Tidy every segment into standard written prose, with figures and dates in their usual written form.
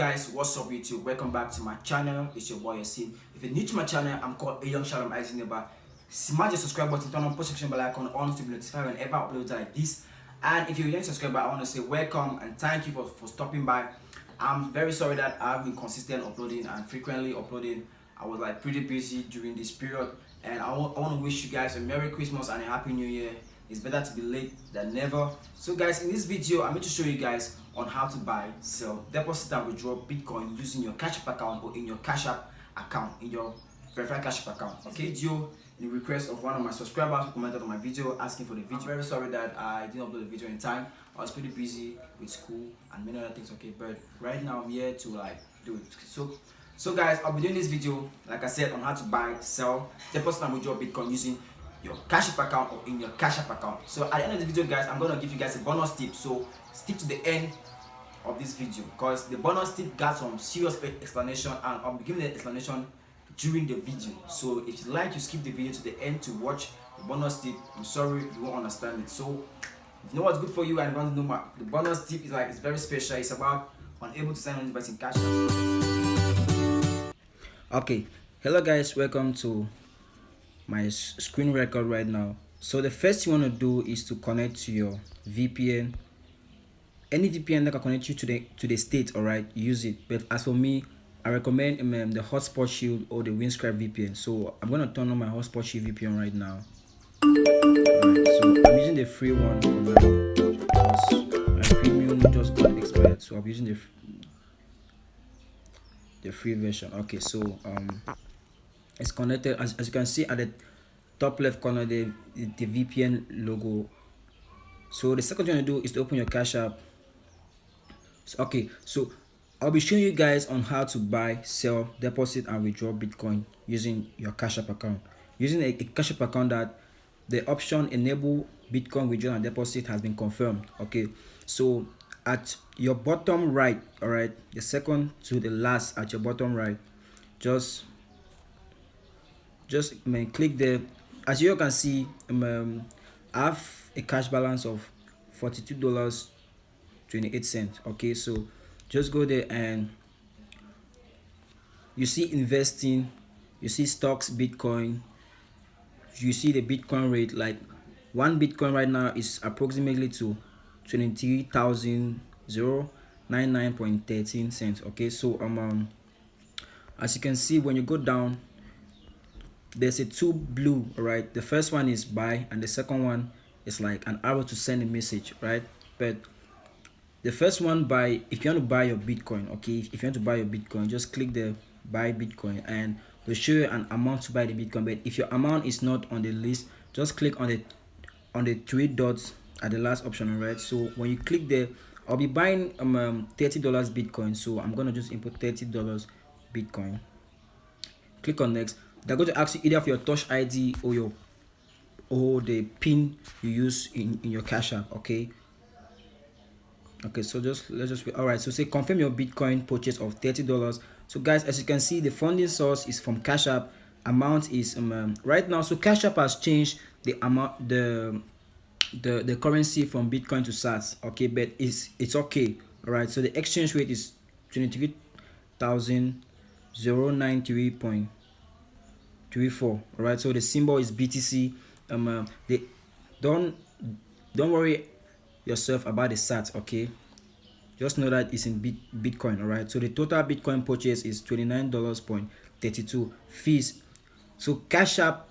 guys, what's up YouTube? Welcome back to my channel. It's your boy Esin. If you're new to my channel, I'm called a young Shalom Isaac neighbor. Smash the subscribe button, turn on post section bell icon on to be notified whenever I upload like this. And if you're a young subscriber, I want to say welcome and thank you for stopping by. I'm very sorry that I've been consistent uploading and frequently uploading. I was like pretty busy during this period, and I want to wish you guys a Merry Christmas and a Happy New Year. It's better to be late than never. So guys, in this video I'm going to show you guys on how to buy, sell, deposit and withdraw Bitcoin using your CashApp account or in your CashApp account, in your verified CashApp account. Okay, video in the request of one of my subscribers who commented on my video asking for the video. I'm very sorry that I didn't upload the video in time. I was pretty busy with school and many other things. Okay, but right now I'm here to like do it. So guys, I'll be doing this video, like I said, on how to buy, sell, deposit and withdraw Bitcoin using your CashApp account or in your CashApp account. So at the end of the video guys, I'm gonna give you guys a bonus tip, so stick to the end of this video because the bonus tip got some serious explanation, and I'll be giving the explanation during the video. So if you like, you skip the video to the end to watch the bonus tip. I'm sorry you won't understand it. So if you know what's good for you and you want to know the bonus tip is like, it's very special. It's about unable to sign on invest in CashApp. Okay, hello guys, welcome to my screen record right now. So the first thing you want to do is to connect to your VPN. Any VPN that can connect you to the state, all right, use it. But as for me, I recommend the Hotspot Shield or the Windscribe VPN. So I'm gonna turn on my Hotspot Shield VPN right now. Alright, so I'm using the free one for now because my premium just got expired, so I'm using the free version. Okay, so it's connected. As you can see at the top left corner, the VPN logo. So the second thing you want to do is to open your CashApp. So I'll be showing you guys on how to buy, sell, deposit and withdraw Bitcoin using your CashApp account. Using a CashApp account that the option enable Bitcoin withdrawal and deposit has been confirmed. Okay, so at your bottom right, all right, the second to the last at your bottom right, just click there. As you can see, I have a cash balance of $42.28. okay, so just go there and you see investing, you see stocks, Bitcoin, you see the Bitcoin rate. Like one Bitcoin right now is approximately to 23,099.13 cents. okay, so as you can see, when you go down, there's a two blue, right? The first one is buy and the second one is like an arrow to send a message, right? But the first one, buy, if you want to buy your Bitcoin, okay, if you want to buy your Bitcoin, just click the buy Bitcoin and they'll show you an amount to buy the Bitcoin. But if your amount is not on the list, just click on the three dots at the last option, right? So when you click there, I'll be buying $30 Bitcoin, so I'm gonna just input $30 Bitcoin. Click on next. They're going to ask you either for your touch ID or the pin you use in your CashApp. Okay, so let's just all right, so say confirm your Bitcoin purchase of $30. So guys, as you can see, the funding source is from CashApp. Amount is right now, so CashApp has changed the amount, the currency from Bitcoin to sats. Okay, but it's okay. All right, so the exchange rate is 23,093.34. all right, so the symbol is BTC. Don't worry yourself about the sats. Okay, just know that it's in Bitcoin. All right, so the total Bitcoin purchase is $29.32 fees. So CashApp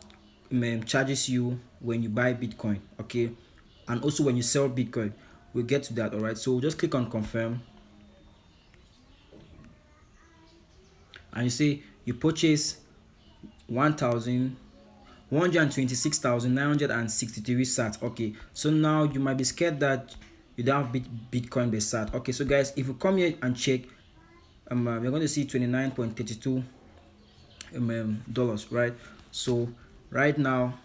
charges you when you buy Bitcoin, okay, and also when you sell Bitcoin. We'll get to that. All right, so just click on confirm and you say you purchase 126,963 sats. okay, so now you might be scared that you don't have Bitcoin per sat. Okay, so guys, if you come here and check, we're going to see $29.32 dollars, right? So right now,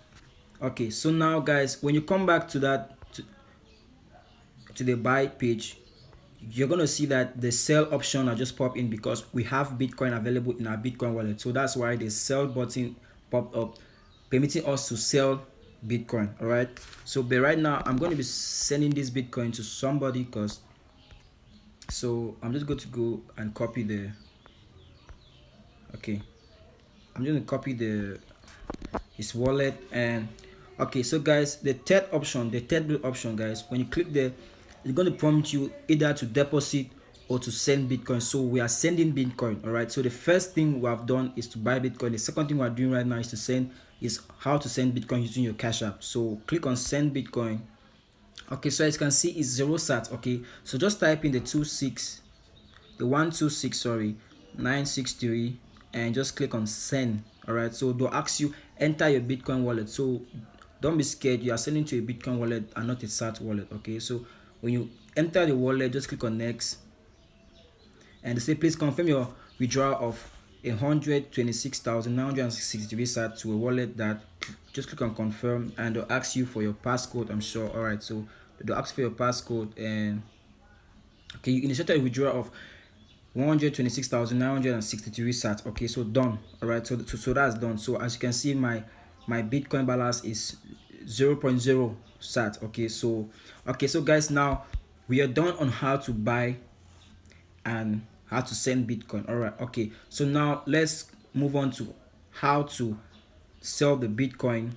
okay, so now guys, when you come back to that to the buy page, you're going to see that the sell option are just pop in because we have Bitcoin available in our Bitcoin wallet. So that's why the sell button popped up, permitting us to sell Bitcoin. All right, so but right now I'm going to be sending this Bitcoin to somebody because So I'm just going to go and copy the okay I'm going to copy his wallet. And okay, so guys, the third option guys, when you click there, it's going to prompt you either to deposit or to send Bitcoin. So we are sending Bitcoin. All right, so the first thing we have done is to buy Bitcoin. The second thing we are doing right now is how to send Bitcoin using your Cash App. So click on send Bitcoin. Okay, so as you can see, it's 0 sat. Okay, so just type in the 126, sorry, 963, and just click on send. All right, so they'll ask you enter your Bitcoin wallet. So don't be scared, you are sending to a Bitcoin wallet and not a sat wallet. Okay, so when you enter the wallet, just click on next, and they say please confirm your withdrawal of 126,963 sat to a wallet that. Just click on confirm, and they'll ask you for your passcode, I'm sure. All right, so they'll ask for your passcode. And okay, you initiated a withdrawal of 126,963 sat. Okay, so done. All right, so that's done. So as you can see, my Bitcoin balance is 0.0 sat. Okay, so guys, now we are done on how to buy and how to send Bitcoin. All right, okay, so now let's move on to how to sell the Bitcoin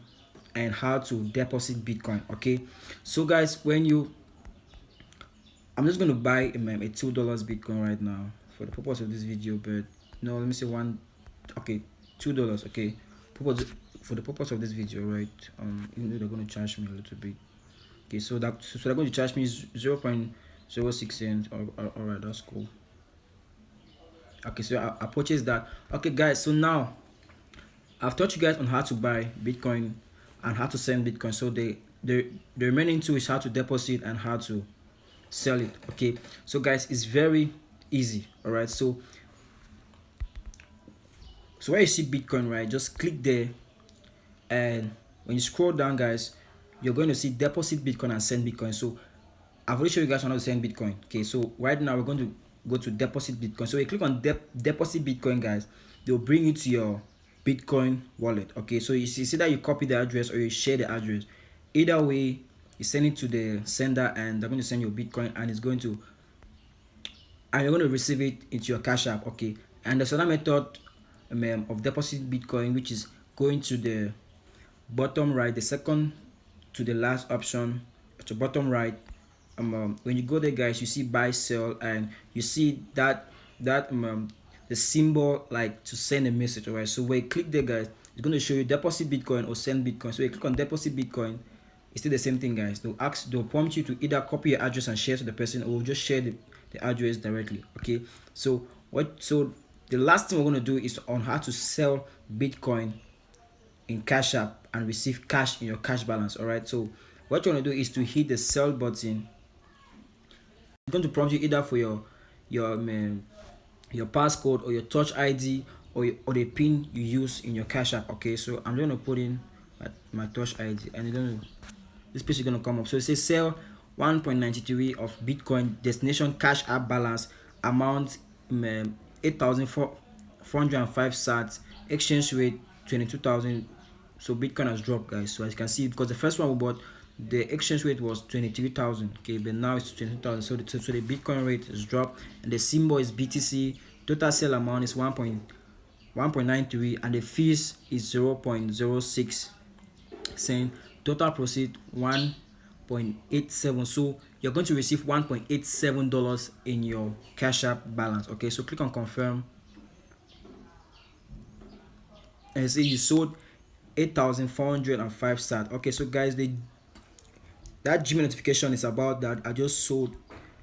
and how to deposit Bitcoin. Okay, so guys, I'm just going to buy a $2 Bitcoin right now for the purpose of this video. But no, let me say okay, $2. Okay, for the purpose of this video, right? Even though they're going to charge me a little bit. Okay, so they're going to charge me 0.06 cents. All right, that's cool. Okay, so I purchased that. Okay, guys, so now I've taught you guys on how to buy Bitcoin and how to send Bitcoin. So the remaining two is how to deposit and how to sell it. Okay, so guys, it's very easy. All right, so where you see Bitcoin, right, just click there, and when you scroll down, guys, you're going to see deposit Bitcoin and send Bitcoin. So I've already shown you guys how to send Bitcoin. Okay, so right now we're going to go to deposit Bitcoin. So you click on deposit Bitcoin, guys, they'll bring you to your Bitcoin wallet. Okay, so you see that you copy the address or you share the address. Either way, you send it to the sender and they're going to send your Bitcoin, and you're going to receive it into your Cash App. Okay, and there's another method of deposit Bitcoin, which is going to the bottom right, the second to the last option to bottom right. When you go there, guys, you see buy sell, and you see that the symbol like to send a message. All right, so when you click there, guys, it's going to show you deposit Bitcoin or send Bitcoin. So you click on deposit Bitcoin, it's still the same thing, guys. They'll prompt you to either copy your address and share to the person, or just share the address directly. Okay, so the last thing we're going to do is on how to sell Bitcoin in Cash App and receive cash in your cash balance. All right, so what you want to do is to hit the sell button. It's going to prompt you either for your passcode or your touch ID or the pin you use in your Cash App. Okay, so I'm going to put in my touch ID, and this page is going to come up. So it says sell 1.93 of Bitcoin, destination Cash App balance, amount 8,405 sats, exchange rate 22,000. So Bitcoin has dropped, guys. So as you can see, because the first one we bought, the exchange rate was 23,000. Okay, but now it's 22,000. So the Bitcoin rate has dropped, and the symbol is BTC. Total sell amount is 1.93, and the fees is 0.06 cent. Total proceed 1.87. So you're going to receive $1.87 in your Cash App balance. Okay, so click on confirm, and say you sold 8,405 sat. Okay, so guys, that Gmail notification is about that I just sold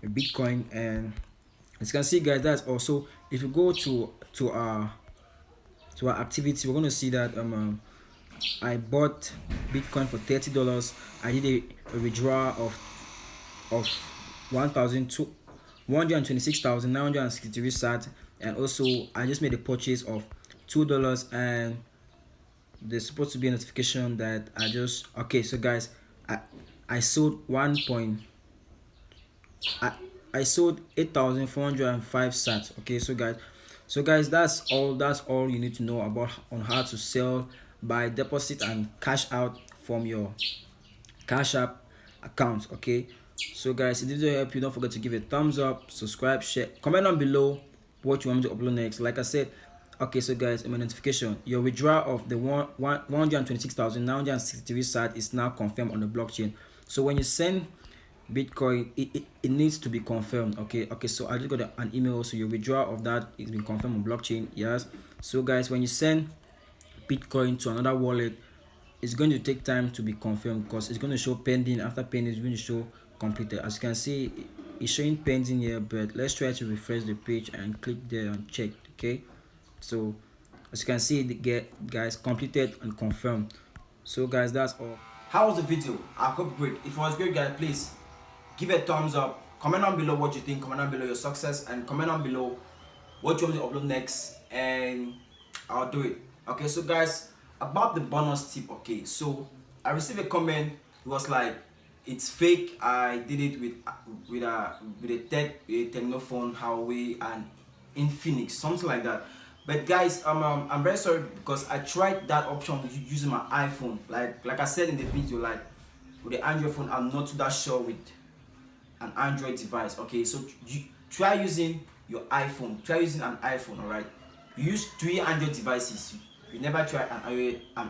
a Bitcoin. And as you can see, guys, that's also, if you go to our activity, we're going to see that I bought Bitcoin for $30. I did a withdrawal of 126,963 sat, and also I just made a purchase of $2, and there's supposed to be a notification that okay, so guys, I sold I sold 8,405 sats. Okay, so guys, that's all you need to know about on how to sell, buy, deposit, and cash out from your Cash App account. Okay, So guys, if this video helped you, don't forget to give a thumbs up, subscribe, share, comment down below what you want me to upload next. Like I said, okay, so guys, in my notification, your withdrawal of the 126,963 sat is now confirmed on the blockchain. So when you send Bitcoin, it needs to be confirmed. Okay, so I just got an email, so your withdrawal of that is been confirmed on blockchain. Yes. So guys, when you send Bitcoin to another wallet, it's going to take time to be confirmed because it's going to show pending. After pending, it's going to show completed. As you can see, it's showing pending here, but let's try to refresh the page and click there and check. Okay, so as you can see, guys, completed and confirmed. So guys, that's all. How was the video? I hope great. If it was great, guys, please give a thumbs up, comment down below what you think, comment down below your success, and comment down below what you want me to upload next, and I'll do it. Okay, so guys, about the bonus tip. Okay, so I received a comment. It was like, it's fake. I did it with a Technophone, Huawei, and Infinix, something like that. But guys, I'm very sorry because I tried that option using my iPhone. Like I said in the video, like with the Android phone, I'm not that sure with an Android device. Okay, so you try using your iPhone. Try using an iPhone. All right, you use 3 Android devices. You never try an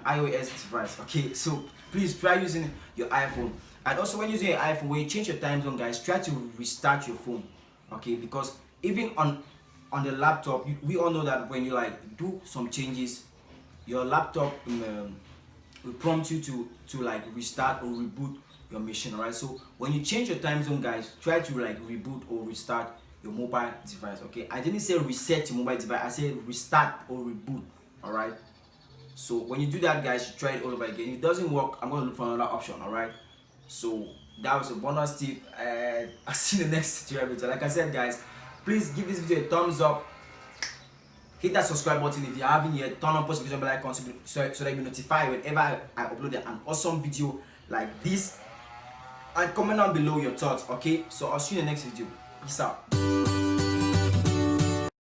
iOS device. Okay, so please try using your iPhone. And also, when using your iPhone, when you change your time zone, guys, try to restart your phone. Okay, because even on the laptop, we all know that when you like do some changes, your laptop will prompt you to like restart or reboot your machine. All right, so when you change your time zone, guys, try to like reboot or restart your mobile device. Okay, I didn't say reset your mobile device, I said restart or reboot. All right, so when you do that, guys, you try it all over again. If it doesn't work, I'm going to look for another option. All right, so that was a bonus tip, and I'll see you in the next tutorial video. Like I said, guys, please give this video a thumbs up, hit that subscribe button if you haven't yet, turn on post notification bell icon so that you'll be notified whenever I upload an awesome video like this, and comment down below your thoughts. Okay, so I'll see you in the next video. Peace out.